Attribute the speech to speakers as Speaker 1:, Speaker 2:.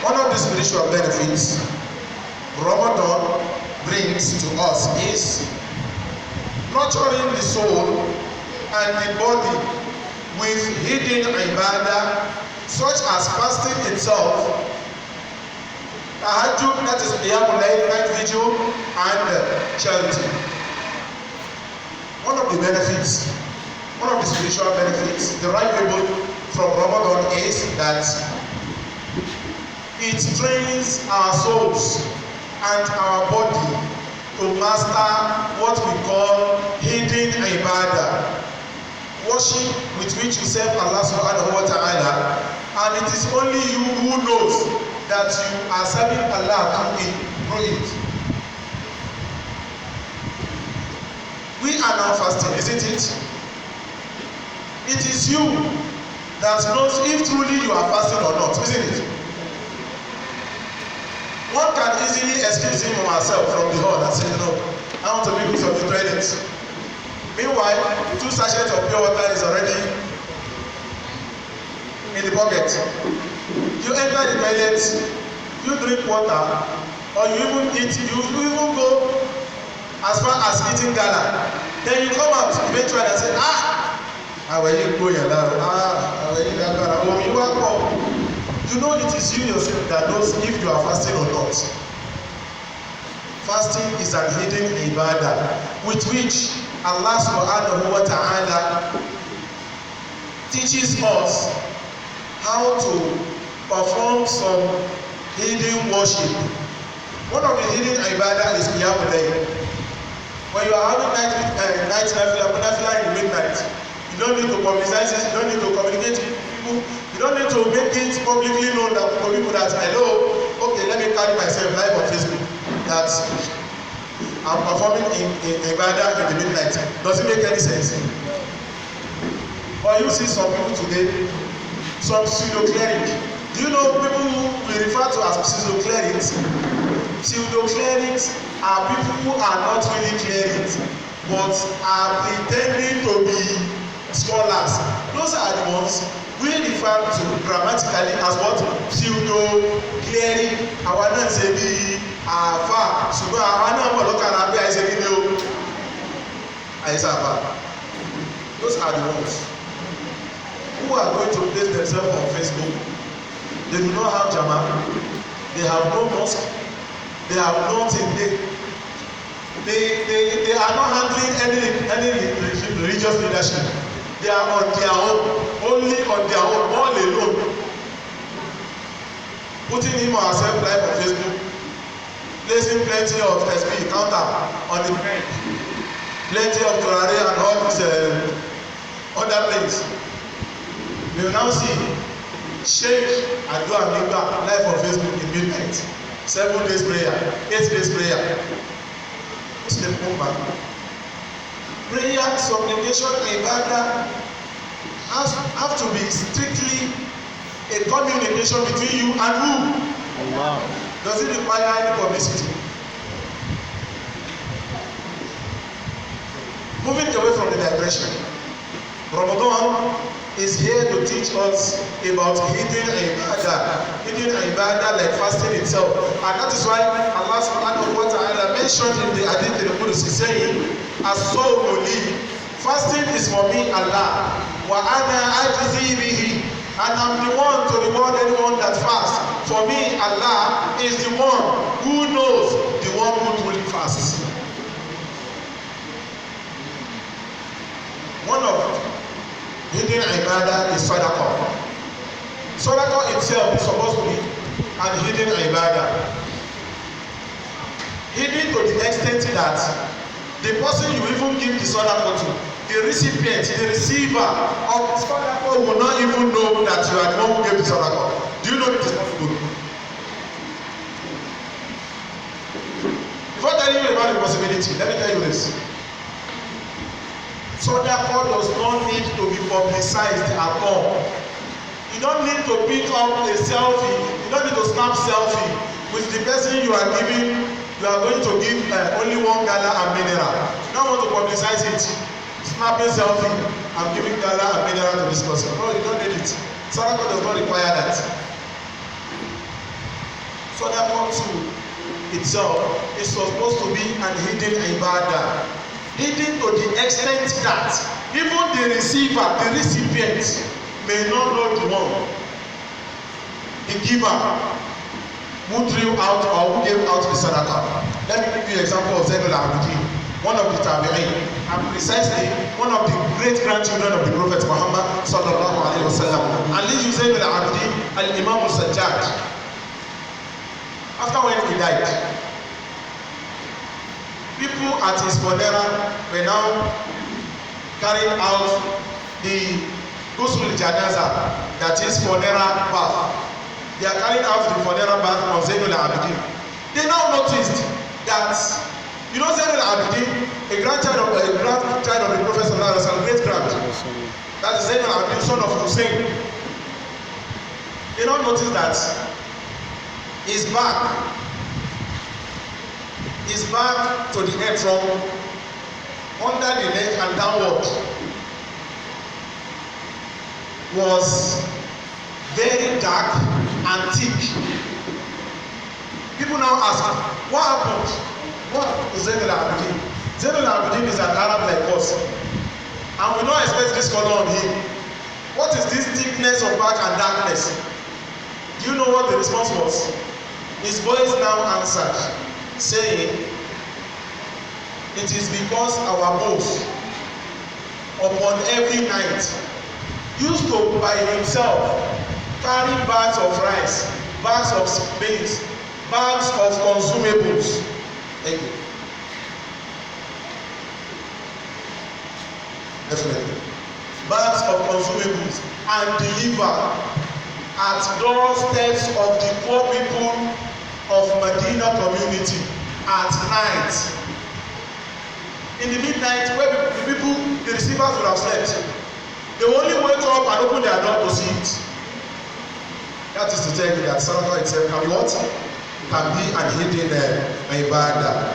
Speaker 1: One of the spiritual benefits Ramadan brings to us is nurturing the soul and the body with hidden ibadah such as fasting itself, tahajjud, that is qiyamul layl, night vigil, and charity. One of the spiritual benefits derivable from Ramadan is that it trains our souls and our body to master what we call hidden ibadah, worship with which you serve Allah subhanahu wa ta'ala, and it is only you who knows that you are serving Allah through it. We are now fasting, isn't it? It is you that knows if truly you are fasting or not, isn't it? One can easily excuse him or herself from the hall and say, no, I want to make use of the toilet. Meanwhile, 2 sachets of pure water is already in the pocket. You enter the toilet, you drink water, or you even eat, you even go as far as eating gala. Then you come out eventually and say, àwọn yìí gbóyè lára, àwọn yìí lágbára, omi wá pọ̀. You know it is you yourself that knows if you are fasting or not. Fasting is an hidden ibadah with which Allah subhanahu wa ta'ala teaches us how to perform some hidden worship. One of the hidden ibadah is qiyamul layl. When you are having night nafila in the midnight, you don't need to publicize it, you don't need to communicate with people, you don't need to make it publicly known that for people that hello, okay, let me carry myself live on Facebook that I'm performing in ibadah in the midnight. Does it make any sense? But you see some people today, some pseudo-cleric. Do you know people who we refer to as pseudo-clerics? Pseudo-clerics are people who are not really clerics, but are pretending to be scholars. Those are the ones we refer to grammatically as what? Pseudo-cleric. Àwa náà ṣe bí àáfà, ṣùgbọ́n àwa náà mọ̀ lọ́kàrà bí àìṣe kí ni o? Àìṣe àfà. Those are the ones who are going to place themselves on Facebook. They do not have Jama, they have no mosque, they have nothing. They are not handling any religious leadership. They are on their own, only on their own, all alone. Putting him or herself live on Facebook, placing plenty of SB counter on the ground, plenty of Torare and all these other things. You will now see Sheikh Adu Amigba live on Facebook in midnight, 7 days prayer, 8 days prayer. Muslim Ummah. Prayer, supplication, ibadah have to be strictly a communication between you and who? Allah. Does it require any publicity? Moving away from the digression, Ramadan is here to teach us about hidden ibadah like fasting itself, and that is why Allah subhanahu wa ta'ala mentioned in the hadith al-Qudsi saying, as-sawmu li, fasting is for me Allah, wa ana ajzi bihi, and I'm the one to reward anyone that fasts. For me Allah is the one who knows the one who truly fasts. One of hidden ibadah is sadaqah. Sadaqah itself is supposed to be an hidden ibadah. Hidden to the extent that the person you even give the sadaqah to, the recipient, the receiver of the sadaqah will not even know that you are the one who gave the sadaqah. Do you know it is possible? Before telling you about the possibility, let me tell you this. Sadaqah does not need to be publicized at all. You don't need to pick up a selfie. You don't need to snap selfie with the person you are giving. You are going to give only one gala and mineral. You don't want to publicize it. Snapping selfie. I'm giving gala and mineral to this person. No, you don't need it. Sadaqah does not require that. Furthermore to itself is supposed to be an hidden ibadah. Hidden to the extent that even the receiver, the recipient, may not know the one, the giver, who drew out or who gave out the sadaqah. Let me give you an example of Zainul Abidin, one of the Tabi'in, and precisely one of the great grandchildren of the Prophet Muhammad sallallahu alaihi wasallam. Ali Zainul Abidin, Al-Imam al-Sajjad. After when he died, people at his funeral were now carrying out the ghusl janaza, that is funeral bath. They are carrying out the funeral bath on Zainul Abidin. They now noticed that, you know, Zainul Abidin, a grandchild of the Prophet sallallahu alaihi wasallam, great grand, that is Zainul Abidin, son of Hussein. They now noticed that his back to the head, from under the neck and downward, was very dark and thick. People now ask, what happened? What is Zainul Abidin? Zainul Abidin is an Arab like us, and we don't expect this color on him. What is this thickness of back and darkness? Do you know what the response was? His voice now answered, saying, it is because our boss, upon every night, used to by himself carry bags of rice, bags of beans, bags of consumables. Thank you. Definitely. Bags of consumables, and deliver at doorsteps of the poor people of Medina community at night. In the midnight, where the receivers would have slept, they will only wake up and open their door to see it. That is to tell you that Sadaqah itself can be what? Can be an hidden ibadah.